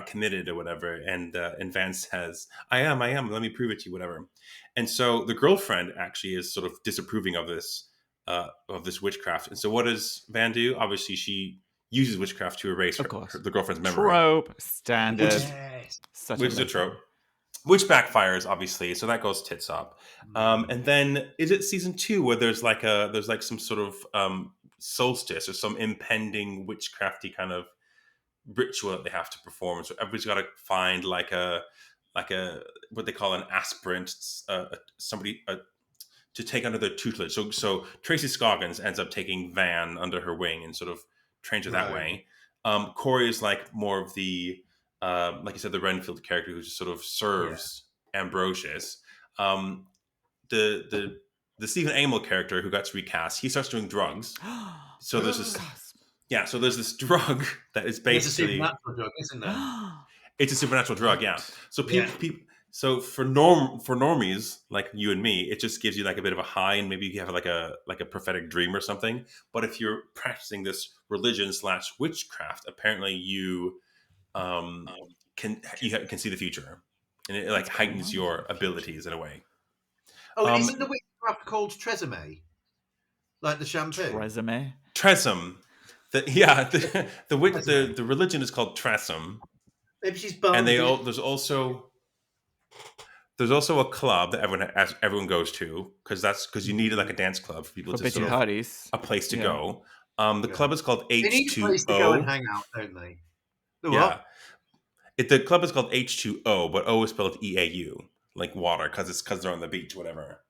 committed or whatever. And Van says, I am, let me prove it to you, whatever. And so the girlfriend actually is sort of disapproving of this witchcraft. And so what does Van do? Obviously she uses witchcraft to erase the girlfriend's memory. Trope, standard. Which is a trope. Which backfires, obviously, so that goes tits up. And then is it season 2 where there's like some sort of solstice or some impending witchcrafty kind of ritual that they have to perform? So everybody's got to find like a what they call an aspirant, somebody to take under their tutelage. So Tracy Scoggins ends up taking Van under her wing and sort of trains her that way. Corey is like more of the like you said, the Renfield character who just sort of serves Ambrosius. The Stephen Amell character who got recast, he starts doing drugs. So there's this so there's this drug that is basically it's a supernatural drug, isn't it? It's a supernatural drug, So people so for normies like you and me, it just gives you like a bit of a high, and maybe you have like a prophetic dream or something. But if you're practicing this religion / witchcraft, apparently you can see the future, and it like heightens your abilities in a way. Isn't the witchcraft called Tresemme? Like the shampoo? Tresemme. The religion is called Tresemme. Maybe she's bummed. And there's also a club that everyone goes to because you need like a dance club for people to sort of parties. A place to go. The club is called H2O. They need a place to go and hang out, don't they? The club is called H2O, but O is spelled EAU, like water, because they're on the beach, whatever.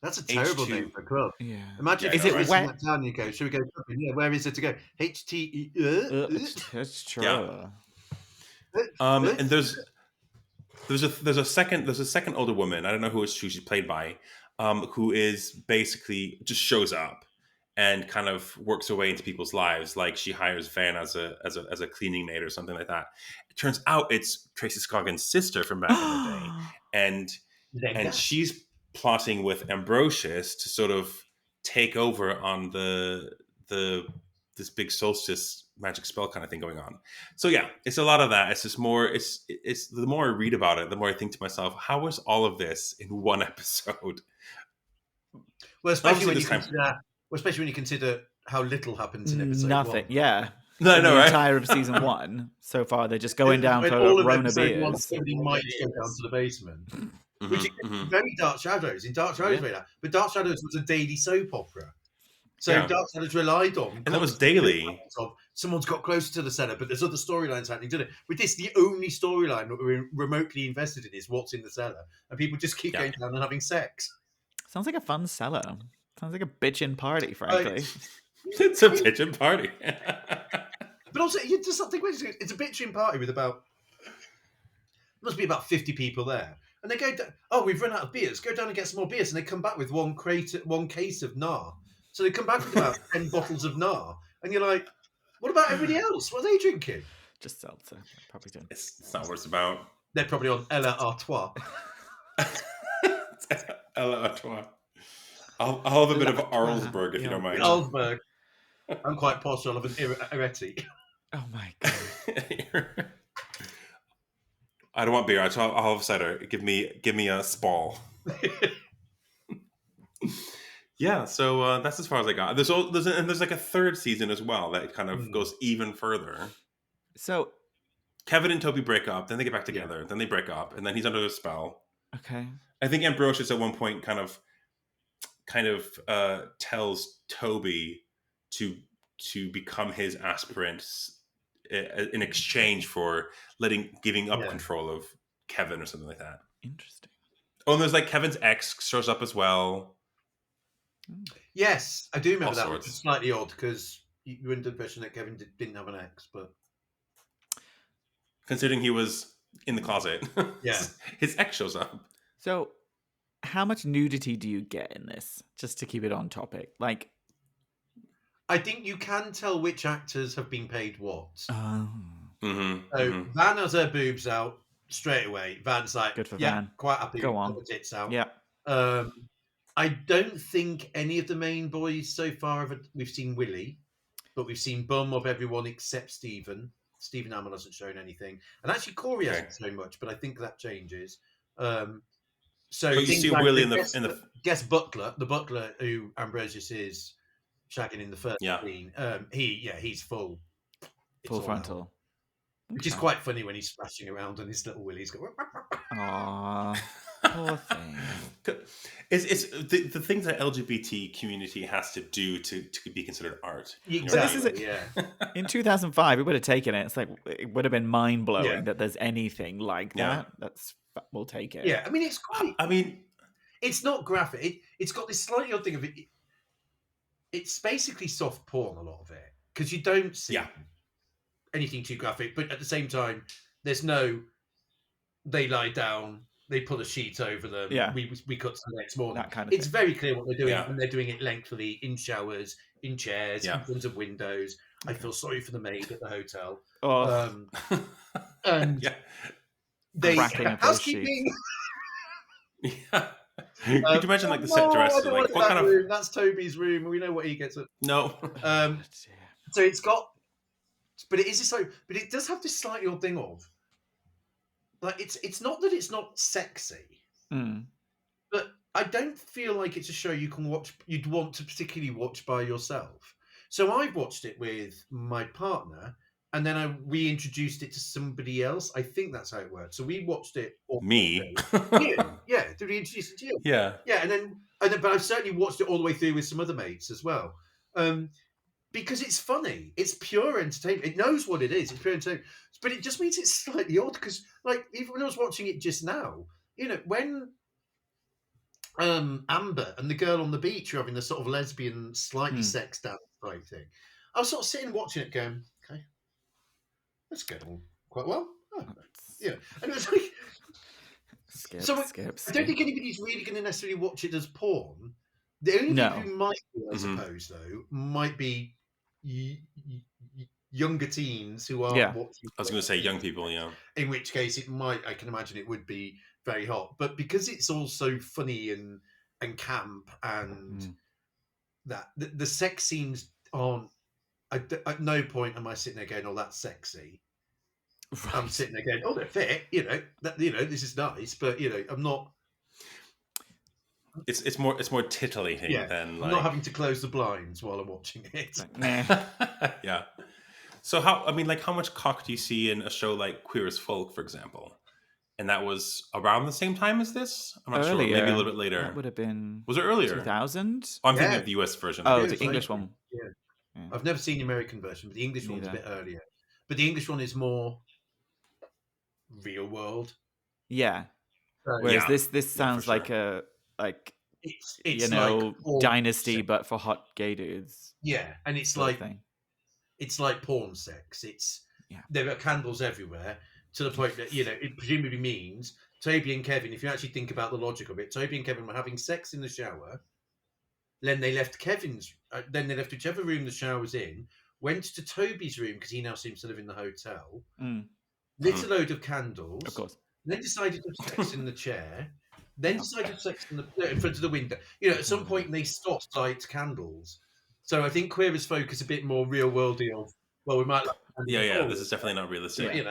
That's a terrible name for a club. Yeah. Imagine is it where that town you go? Should we go shopping? Yeah, where is it to go? That's true. Yeah. And there's a second older woman. I don't know who she's played by. who is basically just shows up and kind of works her way into people's lives. Like she hires Van as a cleaning maid or something like that. It turns out it's Tracy Scoggins' sister from back in the day, and she's plotting with Ambrosius to sort of take over on the this big solstice magic spell kind of thing going on. So yeah, it's a lot of that. It's just more. It's the more I read about it, the more I think to myself, how was all of this in one episode? Well, especially when you consider how little happens in episode Nothing. 1. Yeah. No, the right? entire of season 1 so far, they're just going down for all of Rona episode 1, beers. somebody might go down to the basement, which is Mm-hmm. very Dark Shadows. In Dark Shadows, but Dark Shadows was a daily soap opera, so Dark Shadows relied on, and that was daily. Of someone's got closer to the center, but there's other storylines happening. Did it? With this, the only storyline that we're remotely invested in is what's in the cellar, and people just keep going down and having sex. Sounds like a fun cellar. Sounds like a bitchin' party, frankly. It's a bitchin' party. But also, you just think it's a bitchin' party with must be about 50 people there. And they go down, we've run out of beers. Go down and get some more beers. And they come back with one case of Nar. So they come back with about 10 bottles of Nar. And you're like, what about everybody else? What are they drinking? Just seltzer. Probably don't. It's not what it's about. They're probably on Ella Artois. Ella Artois. I'll have a bit of Arlsberg if you don't mind. Arlsberg. I'm quite posh. I'll have an Eretti. Oh my god. I don't want beer. I'll have cider. Give me a Spall. Yeah, so that's as far as I got. There's like a third season as well that kind of goes even further. So Kevin and Toby break up, then they get back together, then they break up, and then he's under a spell. Okay. I think Ambrosius at one point kind of tells Toby to become his aspirant in exchange for giving up control of Kevin or something like that. Interesting. Oh, and there's like Kevin's ex shows up as well. Yes, I do remember that, which is slightly odd because you were under the impression that Kevin didn't have an ex, but considering he was in the closet, his ex shows up. So, how much nudity do you get in this? Just to keep it on topic, like, I think you can tell which actors have been paid what. Mm-hmm, so Van has her boobs out straight away. Van's like, good for Van. Quite happy. Go on. Tits out. Yeah. I don't think any of the main boys so far we've seen Willie, but we've seen bum of everyone except Stephen. Stephen Amell hasn't shown anything, and actually Corey hasn't shown much, but I think that changes. So but you see Willie in the guest butler, the butler who Ambrosius is shagging in the first scene. He's full frontal, which is quite funny when he's splashing around and his little Willie's going. Aww. Poor thing. It's the things that LGBT community has to do to be considered art. Exactly. In 2005, we would have taken it. It's like it would have been mind blowing that there's anything like that. We'll take it. Yeah, I mean it's quite. I mean, it's not graphic. It's got this slightly odd thing of it. It's basically soft porn, a lot of it, because you don't see anything too graphic, but at the same time, there's no. They lie down. They put a sheet over them. Yeah. We cut to the next morning. That kind of it's thing. very clear what they're doing, and they're doing it lengthily in showers, in chairs, in front of windows. I feel sorry for the maid at the hotel. And they housekeeping. Could you imagine like the set dress? Like, what kind of room? That's Toby's room. We know what he gets at. No. So it's got, but it is just so. But it does have this slightly odd thing of. Like it's not that it's not sexy, but I don't feel like it's a show you'd want to particularly watch by yourself. So I've watched it with my partner, and then we introduced it to somebody else. I think that's how it worked. So we watched it. Me? Yeah. Did we introduce it to you? Yeah. Yeah, and then, but I've certainly watched it all the way through with some other mates as well. Because it's funny. It's pure entertainment. It knows what it is. It's pure entertainment. But it just means it's slightly odd because, like, even when I was watching it just now, when Amber and the girl on the beach are having the sort of lesbian, slightly sexed out type thing, I was sort of sitting watching it going, okay, that's going on quite well. Oh, yeah. And it was like, So I don't think anybody's really going to necessarily watch it as porn. The only people who might be, I suppose, though, might be younger teens who are watching. I was going to say young people, yeah. In which case, I can imagine it would be very hot. But because it's all so funny and camp and that the sex scenes aren't. At no point am I sitting there going, "Oh, that's sexy." Right. I'm sitting there going, "Oh, they're fit." This is nice, but I'm not. It's more titillating than I'm not having to close the blinds while I'm watching it. Yeah. So how much cock do you see in a show like Queer as Folk, for example? And that was around the same time as this? I'm not sure. Maybe a little bit later. That would have been. Was it earlier? 2000? I'm thinking of the US version. Oh, the English one. Yeah. I've never seen the American version, but the English one's a bit earlier. But the English one is more real world. Yeah. Whereas this sounds like a it's like Dynasty, but for hot gay dudes. Yeah, and it's like porn sex. There are candles everywhere to the point that it presumably means Toby and Kevin. If you actually think about the logic of it, Toby and Kevin were having sex in the shower. Then they left then they left whichever room the shower was in. Went to Toby's room because he now seems to live in the hotel. Lit a load of candles. Of course. Then decided to have sex in the chair. Then decided to have sex in front of the window. At some point they stopped to light candles. So I think Queer as Folk is a bit more real worldy. We might. This is definitely not realistic.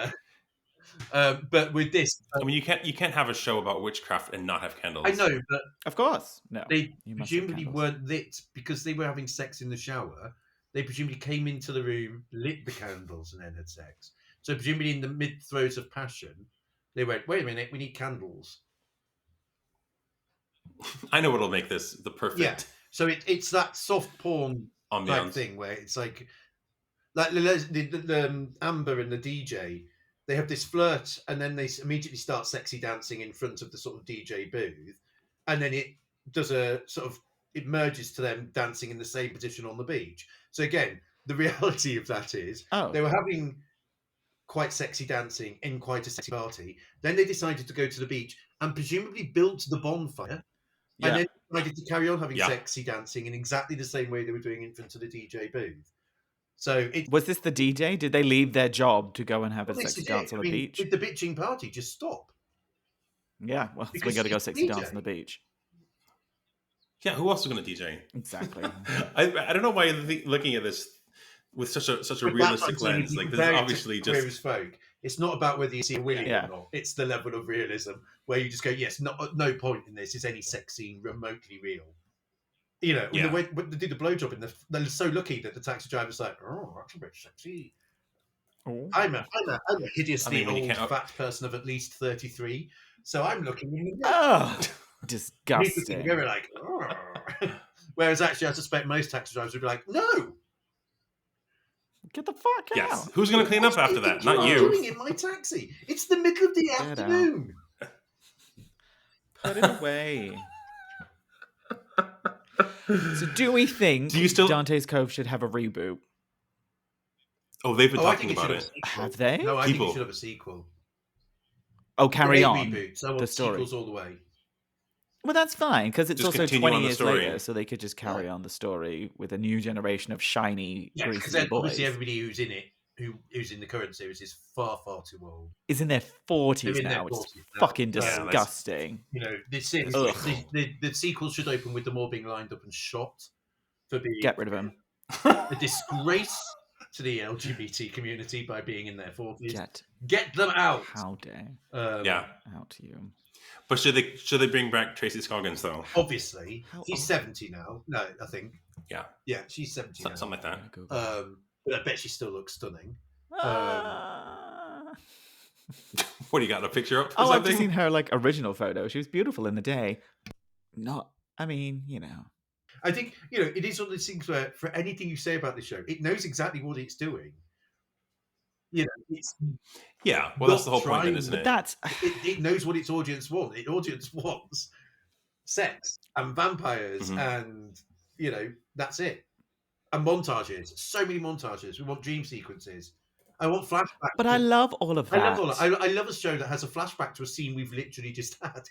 But with this, I mean, you can't have a show about witchcraft and not have candles. I know, but of course, no. They presumably weren't lit because they were having sex in the shower. They presumably came into the room, lit the candles, and then had sex. So presumably in the mid throes of passion, they went, "Wait a minute, we need candles." I know what'll make this the perfect. Yeah. So it's that soft porn type thing where it's like the Amber and the DJ. They have this flirt, and then they immediately start sexy dancing in front of the sort of DJ booth, and then it does it merges to them dancing in the same position on the beach. So again, the reality of that is they were having quite sexy dancing in quite a sexy party. Then they decided to go to the beach and presumably built the bonfire, and then decided to carry on having sexy dancing in exactly the same way they were doing in front of the DJ booth. So was this the DJ? Did they leave their job to go and have a sexy dance on the beach? Did the bitching party just stop? Yeah, well, we got to go sexy dance on the beach. Yeah, who else is going to DJ? Exactly. I don't know why you're looking at this with such a realistic lens. Like this is obviously just Queer as Folk. It's not about whether you see a willy or not. It's the level of realism where you just go, yes, no point in this is any sex scene remotely real. The way they do the blowjob they're so lucky that the taxi driver's like, "Oh, that's a bit sexy." Oh. I'm a hideously old fat person of at least 33, so I'm looking in the disgusting. They were like, "Oh." Whereas actually, I suspect most taxi drivers would be like, "No, get the fuck out." Yes. Who's going to clean up after that? Not you. Doing in my taxi. It's the middle of the afternoon. Put it away. So do we think Dante's Cove should have a reboot? Oh, they've been talking about it. Have they? No, I think it should have a sequel. Oh, carry on reboot. So I want the story. Sequels all the way. Well, that's fine, because it's just also 20 years story. later, so they could just carry on the story with a new generation of shiny, greasy boys. Obviously everybody who's in it, who's in the current series, is far, far too old. Is in their 40s now, which is fucking disgusting. The sequels should open with them all being lined up and shot for being... Get rid of them. A disgrace to the LGBT community by being in their 40s. Get them out! How dare. Out to you. But should they bring back Tracy Scoggins though? Obviously, she's 70 now. No, I think. Yeah, she's 70 now. Something like that. But I bet she still looks stunning. What do you got? A picture up? I've just seen her original photo. She was beautiful in the day. I think it is one of those things where for anything you say about the show, it knows exactly what it's doing. It's that's the whole point, then, isn't it? It knows what its audience wants. Its audience wants sex and vampires, and that's it. And montages. So many montages. We want dream sequences. I want flashbacks. But I love all of that. I love a show that has a flashback to a scene we've literally just had.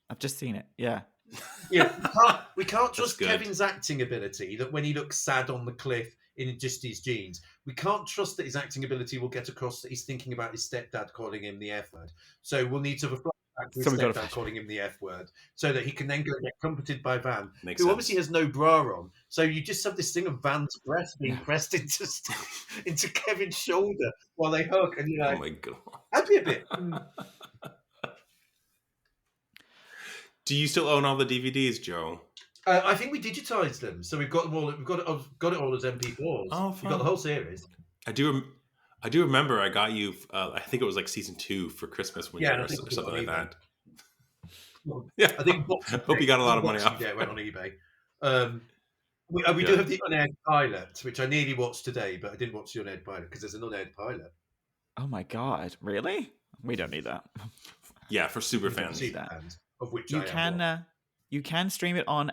I've just seen it. Yeah. Yeah, we can't trust Kevin's acting ability that when he looks sad on the cliff in just his jeans, we can't trust that his acting ability will get across that he's thinking about his stepdad calling him the F word. So we'll need to have a flashback to his stepdad calling him the F word so that he can then go and get comforted by Van, who obviously has no bra on. So you just have this thing of Van's breast being pressed into Kevin's shoulder while they hug, and you're like, oh my God. I'd be a bit... Do you still own all the DVDs, Joe? I think we digitized them, so we've got them all. I've got it all as MP4s. Oh, we've got the whole series. I do remember I got you. I think it was like season 2 for Christmas when you were or something like that. Well, yeah, I think. Hope you got a lot of money off. Yeah, it went on eBay. We do have the unaired pilot, which I nearly watched today, but I didn't watch the unaired pilot because there's an unaired pilot. Oh my God! Really? We don't need that. Yeah, for super fans. Of which you can stream it on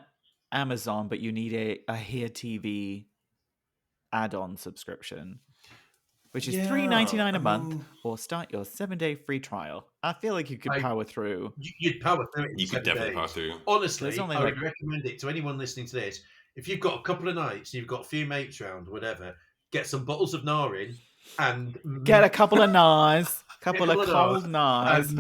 Amazon, but you need a Here TV add-on subscription, which is $3.99 a month, or start your 7-day free trial. I feel like you could power through. You'd power through it. You could definitely power through. Honestly, I would recommend it to anyone listening to this. If you've got a couple of nights, you've got a few mates round, whatever, get some bottles of Narin and get a couple of Nars, couple of cold Nars.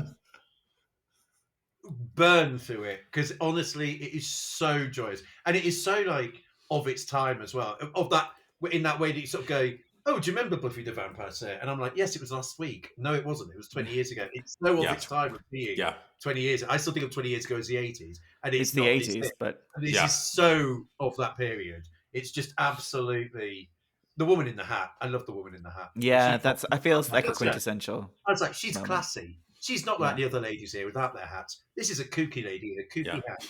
Burn through it, because honestly it is so joyous, and it is so like of its time as well, of that in that way that you sort of go, oh, do you remember Buffy the Vampire Slayer? And I'm like, yes, it was last week. No, it wasn't, it was 20 years ago. It's so of its time of being 20 years. I still think of 20 years ago as the 80s, and it's the 80s, but this is so of that period. It's just absolutely the woman in the hat. I love the woman in the hat. I feel like a quintessential. I was like, she's classy. She's not like the other ladies here without their hats. This is a kooky lady in a kooky hat.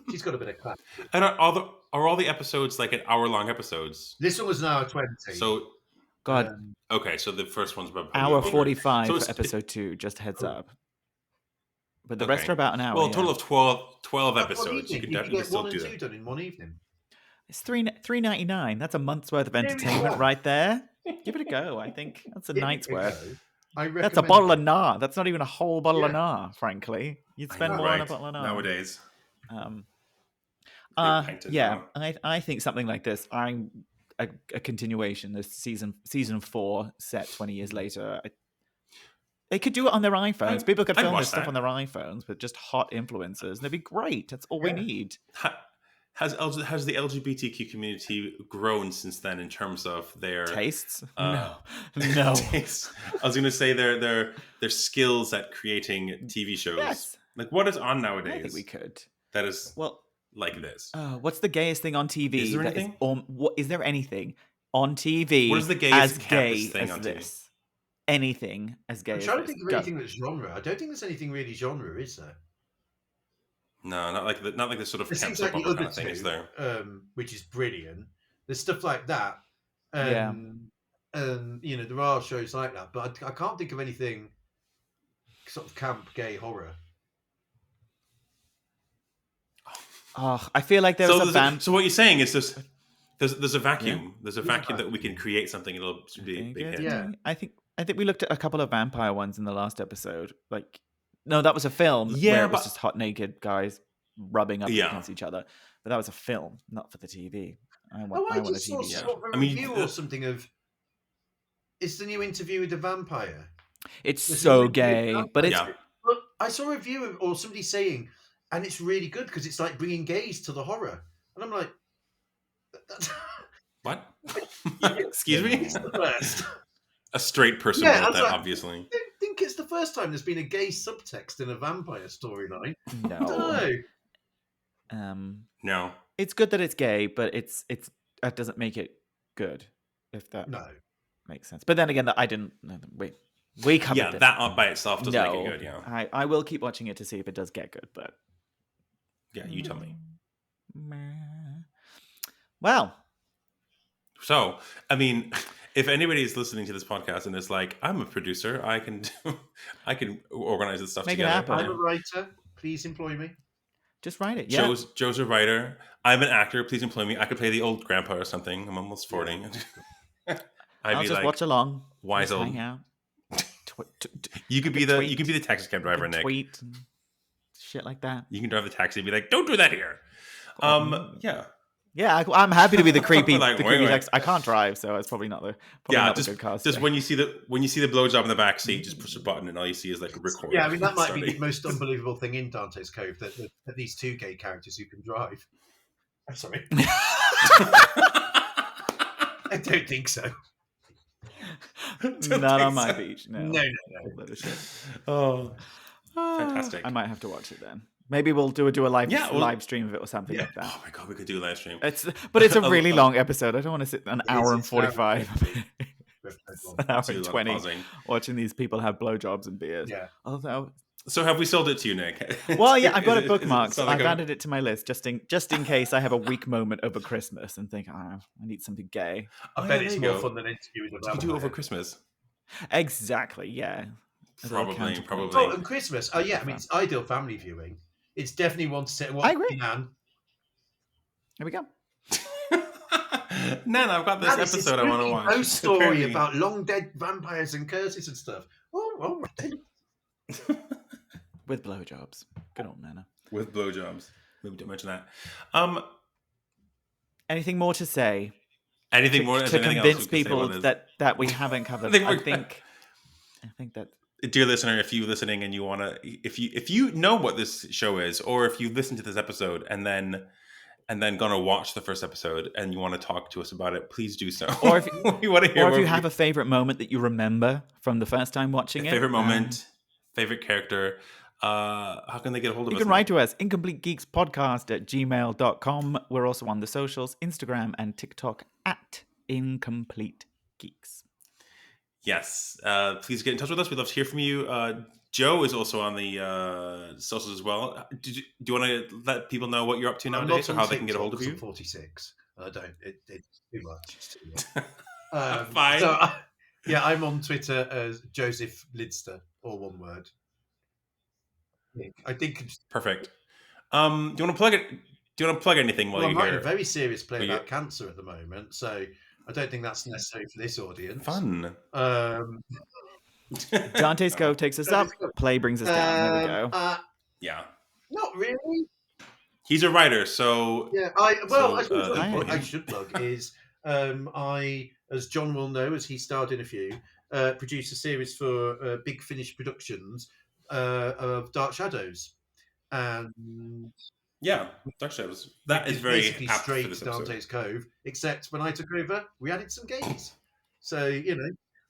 She's got a bit of class. And are all the episodes like an hour-long episodes? This one was an hour 20. So, God. Okay, so the first one's about hour 45 for episode 2. Just heads up. But the rest are about an hour. Well, a total of 12 episodes. You can definitely still do that. 1 and 2 done in one evening. It's $3.99. That's a month's worth of entertainment right there. Give it a go. I think that's a night's worth. That's a bottle of Nar. That's not even a whole bottle of Nar, frankly. You'd spend more on a bottle of Nar. Nowadays. I think something like this, a continuation, this season 4 set 20 years later. They could do it on their iPhones. People could film this stuff on their iPhones with just hot influencers. They'd be great. That's all we need. Has the LGBTQ community grown since then in terms of their tastes? No. Tastes. I was going to say their skills at creating TV shows. Yes. Like, what is on nowadays? I think we could. That is like this. What's the gayest thing on TV? Is there anything? Is there anything on TV? What is the gayest gay thing as on this? TV? Anything as gay as this? I'm trying to think of anything that's genre. I don't think there's anything really genre, is there? No, not like the sort of camp soap opera kind of thing, is there? Which is brilliant. There's stuff like that. And there are shows like that, but I can't think of anything sort of camp gay horror. Oh, I feel like there's a band. So what you're saying is there's a vacuum. Yeah. There's a vacuum that we can create something. It'll be a big hit. Yeah, I think we looked at a couple of vampire ones in the last episode. Like, no, that was a film. Where it was just hot naked guys rubbing up against each other. But that was a film, not for the TV. I want a TV show. A review or something of. It's the new Interview with the Vampire. It's so gay, but it's. But I saw a review or somebody saying, and it's really good because it's like bringing gays to the horror, and I'm like, what? Excuse me? It's the first. A straight person wrote that, obviously. I don't think it's the first time there's been a gay subtext in a vampire storyline. No. It's good that it's gay, but it's that doesn't make it good. If that makes sense. But then again, I didn't. We covered it. That by itself doesn't make it good. Yeah. I will keep watching it to see if it does get good, but yeah, you tell me. Well. So, I mean, if anybody's listening to this podcast and is like, I'm a producer, I can organize this stuff together. It happen. I'm a writer. Please employ me. Just write it. Yeah. Joe's a writer. I'm an actor. Please employ me. I could play the old grandpa or something. I'm almost 40. I'll just watch along. Wise just old. hang out. You could be the taxi cab driver, Nick. Tweet and shit like that. You can drive the taxi and be like, "Don't do that here." Yeah. Yeah, I'm happy to be the creepy, Like, the creepy text. I can't drive, so it's probably not the good cast. Just when you see the blowjob in the back seat, just push a button and all you see is like a recorder. Yeah, I mean that might be the most unbelievable thing in Dante's Cove that these two gay characters who can drive. I'm sorry. I don't think so. Not on my beach. No. Oh, fantastic! I might have to watch it then. Maybe we'll do a live stream of it or something like that. Oh my god, we could do a live stream. But it's a really long episode. I don't want to sit an hour and 45, an hour and 20 watching these people have blowjobs and beers. Yeah. Although, so have we sold it to you, Nick? Well, yeah, I've got it bookmarked. I've added it to my list just in case I have a weak moment over Christmas and think, I need something gay. I bet it's more fun than interviewing with you do over Christmas. Exactly. Yeah. Probably. Oh, and Christmas. Oh, yeah. I mean, it's ideal family viewing. It's definitely one to sit and watch. I agree. Nan. Here we go. Nan, I've got this episode I want to watch. Ghost story about long dead vampires and curses and stuff. Oh, With blowjobs. Good old Nana. With blowjobs. Maybe don't mention that. Anything more to say? Anything more to convince people that we haven't covered? I think that. Dear listener, if you're listening and you want to, if you know what this show is, or if you listen to this episode and then gonna watch the first episode and you want to talk to us about it, please do so. Or if you want to hear, or if you have a favorite moment that you remember from the first time watching it, favorite moment, favorite character, how can they get a hold of us? You can write to us, incompletegeekspodcast@gmail.com. We're also on the socials, Instagram and TikTok @incompletegeeks. Yes, please get in touch with us. We'd love to hear from you. Joe is also on the socials as well. Do you want to let people know what you're up to nowadays, or how they can get a hold of you? I'm 46. I don't. It's too much. It's too much. Fine. So, I'm on Twitter as Joseph Lidster, all one word. I think. Perfect. Do you want to plug it? Do you want to plug anything while you're here? I'm writing a very serious play about cancer at the moment, so I don't think that's necessary for this audience. Fun. Dante's Cove takes us up. Play brings us down. There we go. Yeah. Not really. He's a writer, so yeah. I should plug is I, as John will know, as he starred in a few, produced a series for Big Finish Productions of Dark Shadows, and yeah, Dark Shadows. That is very basically straight to Dante's Cove. Except when I took over, we added some gays. So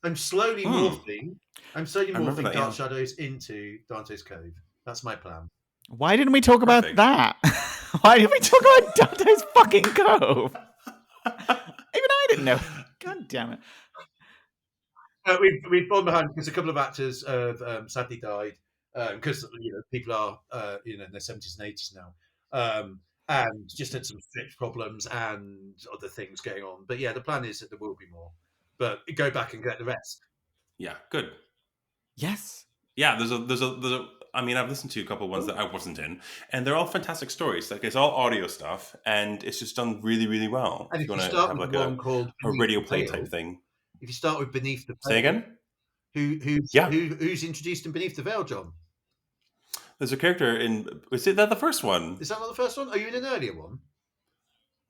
I'm slowly morphing. I'm slowly morphing Dark Shadows into Dante's Cove. That's my plan. Why didn't we talk about that? Why didn't we talk about Dante's fucking Cove? Even I didn't know. God damn it. We've fallen behind because a couple of actors have sadly died because people are in their 70s and 80s now, and just had some fit problems and other things going on. But yeah, the plan is that there will be more. But go back and get the rest. Yeah, good. Yes. Yeah, there's a. I mean, I've listened to a couple of ones that I wasn't in, and they're all fantastic stories. Like, it's all audio stuff, and it's just done really, really well. And if you start with one called a radio play type thing. If you start with Beneath the Veil. Say again? Who's introduced in Beneath the Veil, John? There's a character in... Is that the first one? Is that not the first one? Are you in an earlier one?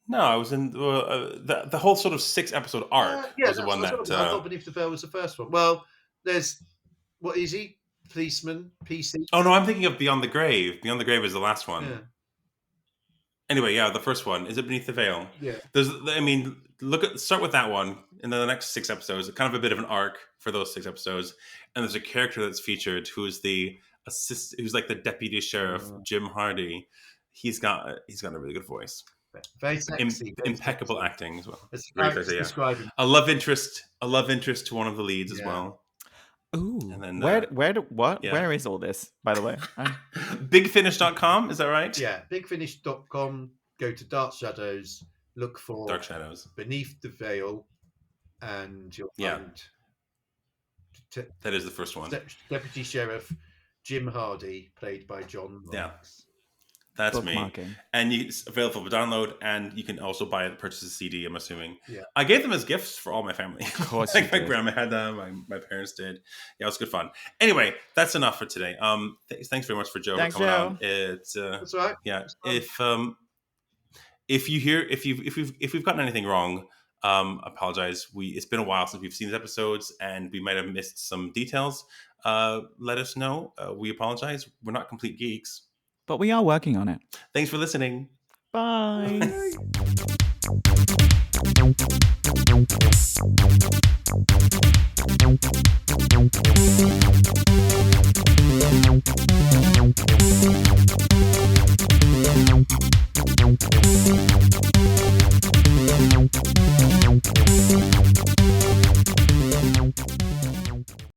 No, I was in... the whole sort of 6-episode arc was the one that... I thought Beneath the Veil was the first one. Well, there's... What is he? Policeman? PC? Oh, no, I'm thinking of Beyond the Grave. Beyond the Grave is the last one. Yeah. Anyway, yeah, the first one. Is it Beneath the Veil? Yeah. Start with that one, and then the next 6 episodes, kind of a bit of an arc for those 6 episodes. And there's a character that's featured who's who's like the deputy sheriff, Jim Hardy. He's got a really good voice. Very sexy. Impeccable sexy. Acting as well. Describe him. A love interest to one of the leads as well. Ooh. And then, where is all this, by the way? Bigfinish.com, is that right? Yeah, bigfinish.com. Go to Dark Shadows, look for Dark Shadows. Beneath the Veil, and you'll find that is the first one. Deputy Sheriff Jim Hardy, played by John Marks. That's me. And it's available for download, and you can also purchase a CD, I'm assuming. Yeah. I gave them as gifts for all my family. Of course. Like my grandma had them, my parents did. Yeah, it was good fun. Anyway, that's enough for today. Thanks very much for Joe for coming on. It's that's right. Yeah. If we've gotten anything wrong, apologize. It's been a while since we've seen these episodes, and we might have missed some details. Let us know. We apologize. We're not complete geeks, but we are working on it. Thanks for listening. Bye. Bye.